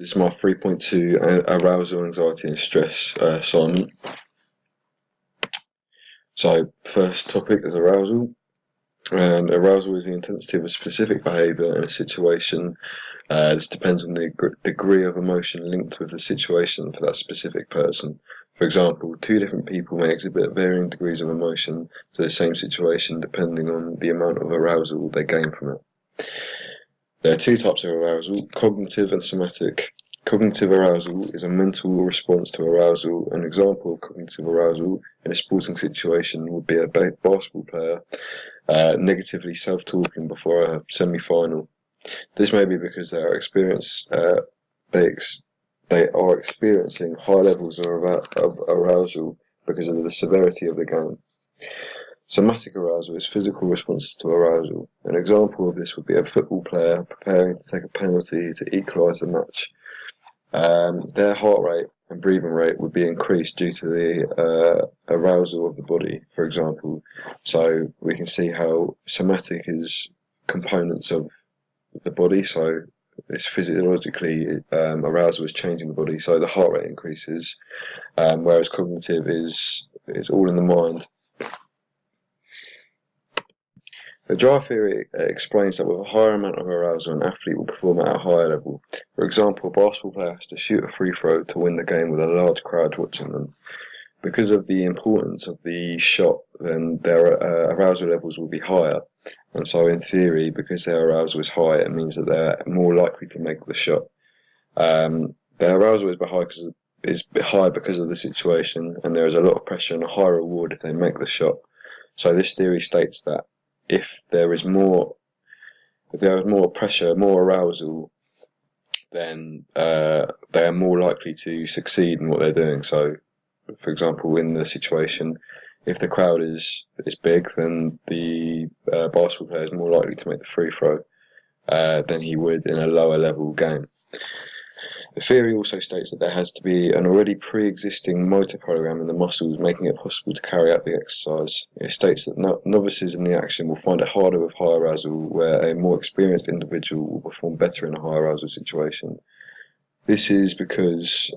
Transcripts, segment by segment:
This is my 3.2 arousal, anxiety, and stress assignment. So, first topic is arousal. And arousal is the intensity of a specific behaviour in a situation. This depends on the degree of emotion linked with the situation for that specific person. For example, two different people may exhibit varying degrees of emotion to the same situation depending on the amount of arousal they gain from it. There are two types of arousal, cognitive and somatic. Cognitive arousal is a mental response to arousal. An example of cognitive arousal in a sporting situation would be a basketball player negatively self-talking before a semi-final. This may be because they are experiencing high levels of arousal because of the severity of the game. Somatic arousal is physical responses to arousal. An example of this would be a football player preparing to take a penalty to equalise the match. Their heart rate and breathing rate would be increased due to the arousal of the body, for example. So we can see how somatic is components of the body. So it's physiologically arousal is changing the body. So the heart rate increases, whereas cognitive is all in the mind. The Jar theory explains that with a higher amount of arousal, an athlete will perform at a higher level. For example, a basketball player has to shoot a free throw to win the game with a large crowd watching them. Because of the importance of the shot, then their arousal levels will be higher. And so, in theory, because their arousal is high, it means that they're more likely to make the shot. Their arousal is high because of the situation, and there is a lot of pressure and a high reward if they make the shot. So, this theory states that if there is more pressure, more arousal, then they are more likely to succeed in what they're doing. So, for example, in the situation, if the crowd is big, then the basketball player is more likely to make the free throw than he would in a lower level game. The theory also states that there has to be an already pre-existing motor program in the muscles, making it possible to carry out the exercise. It states that novices in the action will find it harder with high arousal, where a more experienced individual will perform better in a high arousal situation. This is because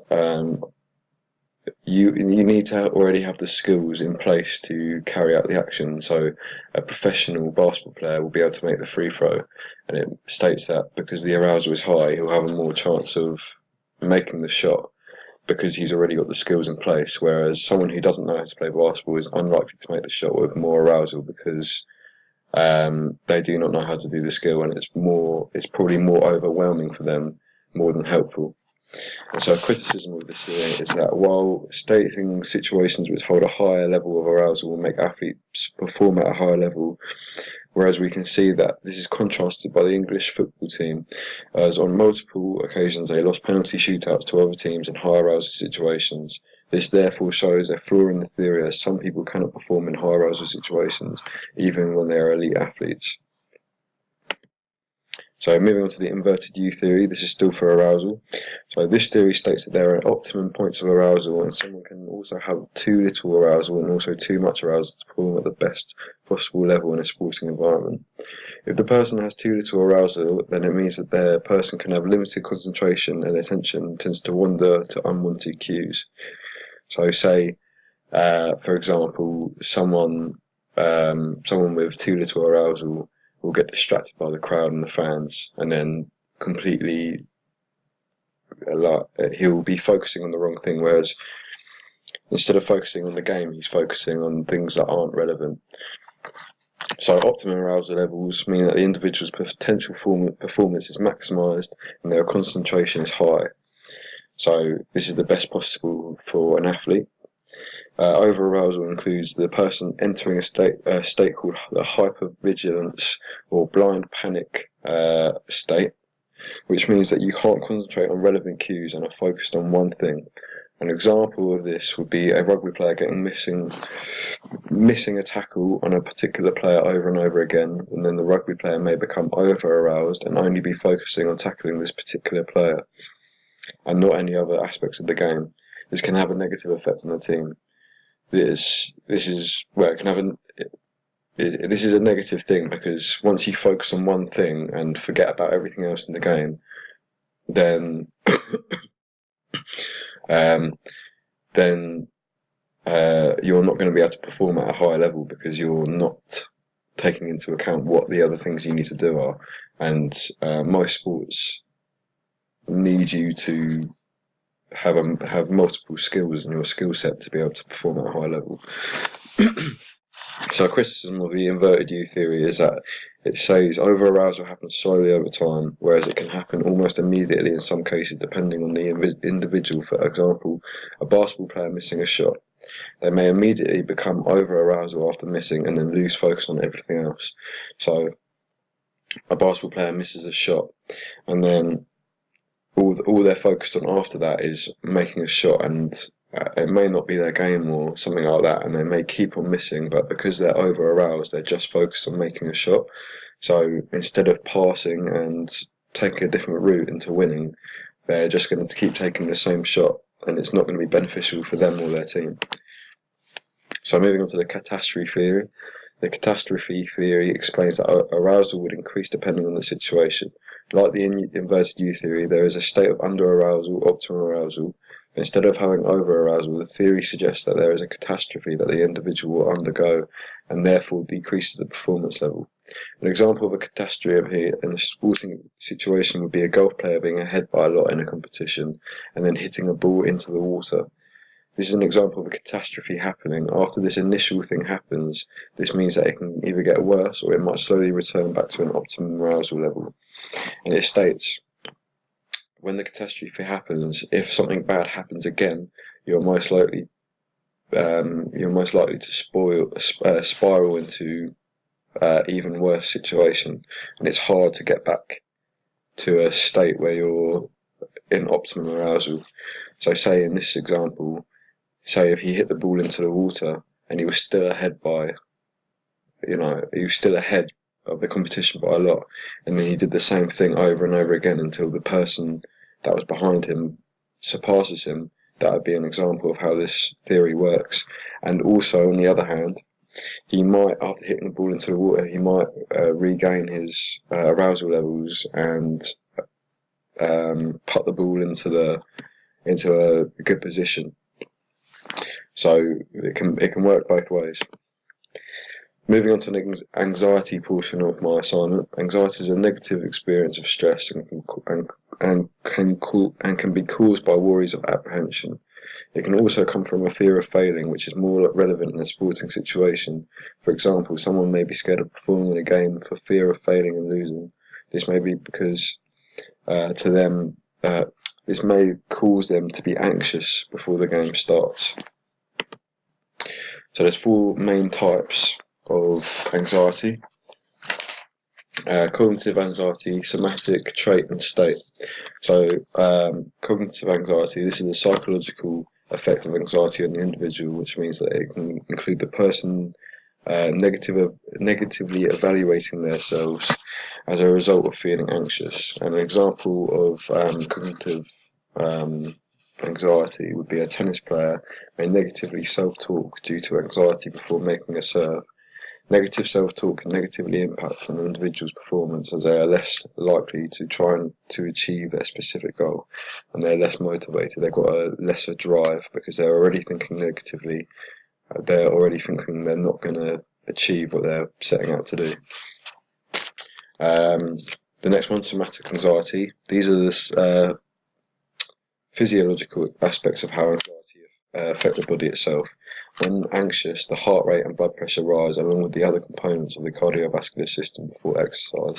you need to already have the skills in place to carry out the action. So a professional basketball player will be able to make the free throw, and it states that because the arousal is high, he'll have a more chance of making the shot because he's already got the skills in place, whereas someone who doesn't know how to play basketball is unlikely to make the shot with more arousal because they do not know how to do the skill, and it's probably more overwhelming for them more than helpful. And so a criticism of this theory is that while stating situations which hold a higher level of arousal will make athletes perform at a higher level, whereas we can see that this is contrasted by the English football team, as on multiple occasions they lost penalty shootouts to other teams in high arousal situations. This therefore shows a flaw in the theory, as some people cannot perform in high arousal situations, even when they are elite athletes. So moving on to the inverted U theory, this is still for arousal. So this theory states that there are optimum points of arousal, and someone can also have too little arousal and also too much arousal to perform at the best possible level in a sporting environment. If the person has too little arousal, then it means that their person can have limited concentration and attention tends to wander to unwanted cues. So say, for example, someone with too little arousal will get distracted by the crowd and the fans, and then completely he'll be focusing on the wrong thing, whereas instead of focusing on the game, he's focusing on things that aren't relevant. So optimum arousal levels mean that the individual's potential performance is maximised and their concentration is high. So this is the best possible for an athlete. Over-arousal includes the person entering a state called the hypervigilance or blind panic state, which means that you can't concentrate on relevant cues and are focused on one thing. An example of this would be a rugby player missing a tackle on a particular player over and over again, and then the rugby player may become over-aroused and only be focusing on tackling this particular player and not any other aspects of the game. This can have a negative effect on the team. This is a negative thing, because once you focus on one thing and forget about everything else in the game, then then you're not going to be able to perform at a high level because you're not taking into account what the other things you need to do are. And most sports need you to have multiple skills in your skill set to be able to perform at a high level. So a criticism of the inverted U theory is that it says over-arousal happens slowly over time, whereas it can happen almost immediately in some cases depending on the individual. For example, a basketball player missing a shot. They may immediately become over-arousal after missing and then lose focus on everything else. So a basketball player misses a shot and then all they're focused on after that is making a shot, and it may not be their game or something like that, and they may keep on missing, but because they're over aroused, they're just focused on making a shot. So instead of passing and taking a different route into winning, they're just going to keep taking the same shot, and it's not going to be beneficial for them or their team. So moving on to the catastrophe theory. The catastrophe theory explains that arousal would increase depending on the situation. Like the inverted U theory, there is a state of under-arousal, optimal arousal. Instead of having over-arousal, the theory suggests that there is a catastrophe that the individual will undergo and therefore decreases the performance level. An example of a catastrophe in a sporting situation would be a golf player being ahead by a lot in a competition and then hitting a ball into the water. This is an example of a catastrophe happening. After this initial thing happens, this means that it can either get worse or it might slowly return back to an optimum arousal level. And it states, when the catastrophe happens, if something bad happens again, you're most likely to spiral into even worse situation, and it's hard to get back to a state where you're in optimum arousal. So say in this example, say if he hit the ball into the water and he was still ahead of the competition by a lot, and then he did the same thing over and over again until the person that was behind him surpasses him, that would be an example of how this theory works. And also, on the other hand, he might, after hitting the ball into the water, he might regain his arousal levels and put the ball into a good position. So it can work both ways. Moving on to the anxiety portion of my assignment. Anxiety is a negative experience of stress and can be caused by worries of apprehension. It can also come from a fear of failing, which is more relevant in a sporting situation. For example, someone may be scared of performing in a game for fear of failing and losing. This may be because this may cause them to be anxious before the game starts. So there's four main types of anxiety: cognitive anxiety, somatic, trait, and state. So cognitive anxiety, this is the psychological effect of anxiety on the individual, which means that it can include the person negatively evaluating themselves as a result of feeling anxious. And an example of cognitive anxiety would be a tennis player may negatively self-talk due to anxiety before making a serve. Negative self-talk can negatively impact on an individual's performance, as they are less likely to try to achieve their specific goal, and they're less motivated. They've got a lesser drive because they're already thinking negatively. They're already thinking they're not going to achieve what they're setting out to do. The next one, somatic anxiety. These are the physiological aspects of how anxiety affect the body itself. When anxious, the heart rate and blood pressure rise along with the other components of the cardiovascular system before exercise.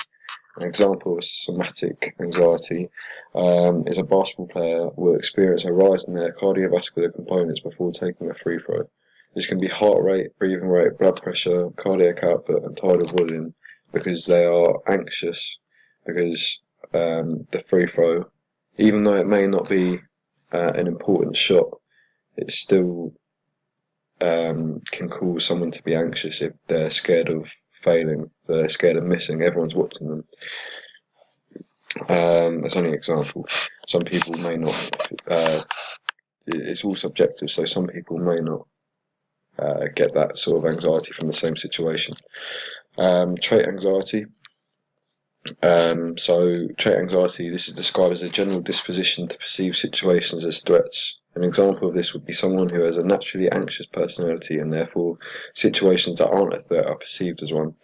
An example of somatic anxiety is a basketball player will experience a rise in their cardiovascular components before taking a free throw. This can be heart rate, breathing rate, blood pressure, cardiac output, and tidal volume, because they are anxious because the free throw, even though it may not be an important shot, it still can cause someone to be anxious if they're scared of failing, they're scared of missing, everyone's watching them. That's only an example. Some people may not, it's all subjective, so some people may not get that sort of anxiety from the same situation. Trait anxiety. So trait anxiety, this is described as a general disposition to perceive situations as threats An example of this would be someone who has a naturally anxious personality and therefore situations that aren't a threat are perceived as one.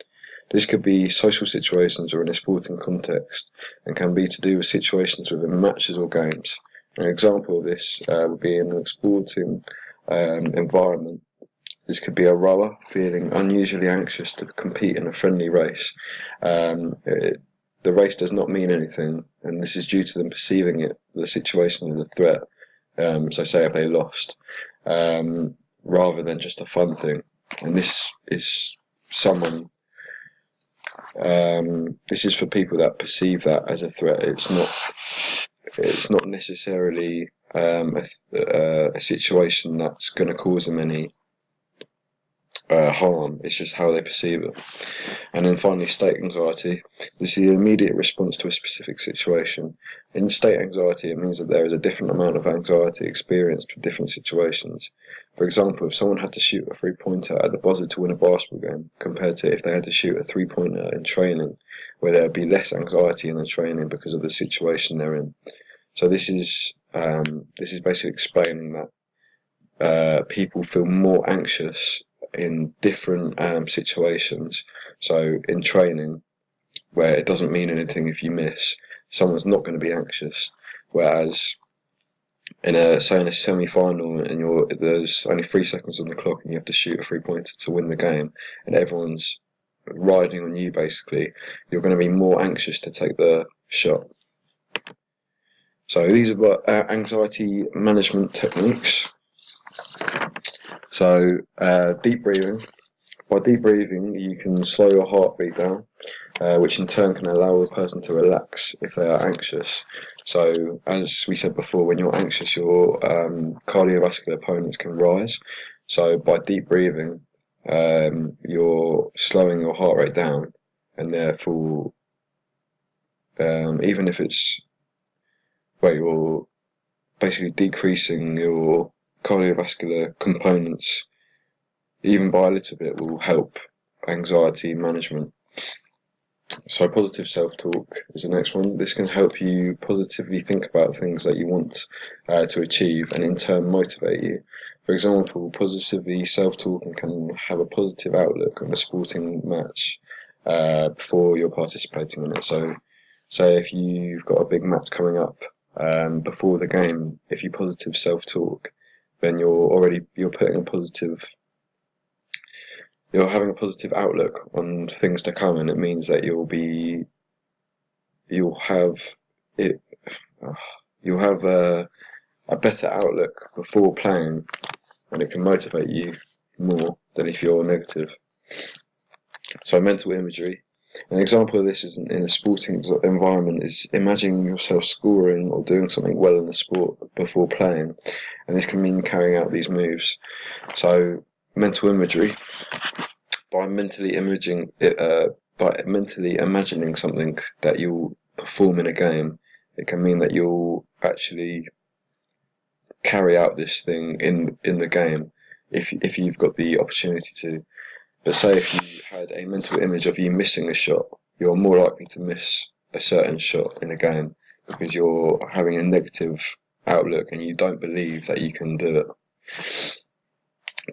This could be social situations or in a sporting context and can be to do with situations within matches or games. An example of this would be in a sporting environment. This could be a rower feeling unusually anxious to compete in a friendly race. The race does not mean anything, and this is due to them perceiving the situation as a threat. So say if they lost, rather than just a fun thing. And this is someone. This is for people that perceive that as a threat. It's not necessarily a situation that's going to cause them any harm. It's just how they perceive it. And then finally, state anxiety. This is the immediate response to a specific situation. In state anxiety, it means that there is a different amount of anxiety experienced for different situations. For example, if someone had to shoot a three-pointer at the buzzer to win a basketball game, compared to if they had to shoot a three-pointer in training, where there would be less anxiety in the training because of the situation they're in. So this is basically explaining that people feel more anxious in different situations. So in training, where it doesn't mean anything if you miss, someone's not going to be anxious. Whereas in a semi-final and there's only 3 seconds on the clock and you have to shoot a three-pointer to win the game, and everyone's riding on you basically, you're going to be more anxious to take the shot. So these are anxiety management techniques. So deep breathing. By deep breathing, you can slow your heartbeat down, which in turn can allow the person to relax if they are anxious. So, as we said before, when you're anxious, your cardiovascular opponents can rise. So, by deep breathing, you're slowing your heart rate down, and therefore, even if you're basically decreasing your cardiovascular components, even by a little bit, will help anxiety management. So positive self-talk is the next one. This can help you positively think about things that you want to achieve and in turn motivate you. For example, positively self-talking can have a positive outlook on a sporting match before you're participating in it. So say if you've got a big match coming up before the game, if you positive self-talk, then you're having a positive outlook on things to come, and it means that you'll have a better outlook before playing, and it can motivate you more than if you're negative. So mental imagery. An example of this is in a sporting environment is imagining yourself scoring or doing something well in the sport before playing, and this can mean carrying out these moves. So mental imagery. By mentally imagining something that you'll perform in a game, it can mean that you'll actually carry out this thing in the game if you've got the opportunity to. But say if you had a mental image of you missing a shot, you're more likely to miss a certain shot in a game because you're having a negative outlook and you don't believe that you can do it.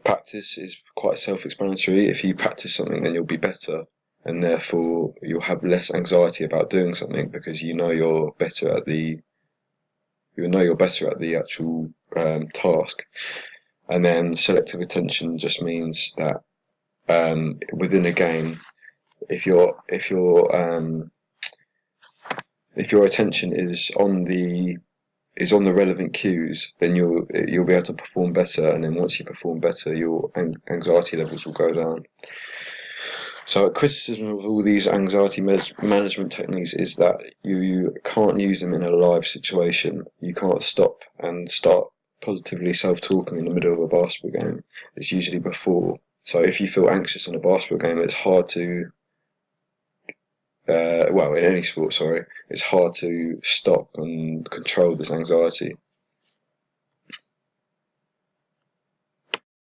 Practice is quite self-explanatory. If you practice something, then you'll be better, and therefore you'll have less anxiety about doing something because you know you're better at the actual task. And then selective attention just means that within a game, if your attention is on the relevant cues, then you'll be able to perform better, and then once you perform better, your anxiety levels will go down. So a criticism of all these anxiety management techniques is that you can't use them in a live situation. You can't stop and start positively self-talking in the middle of a basketball game. It's usually before. So if you feel anxious in a basketball game, it's hard to in any sport, it's hard to stop and control this anxiety.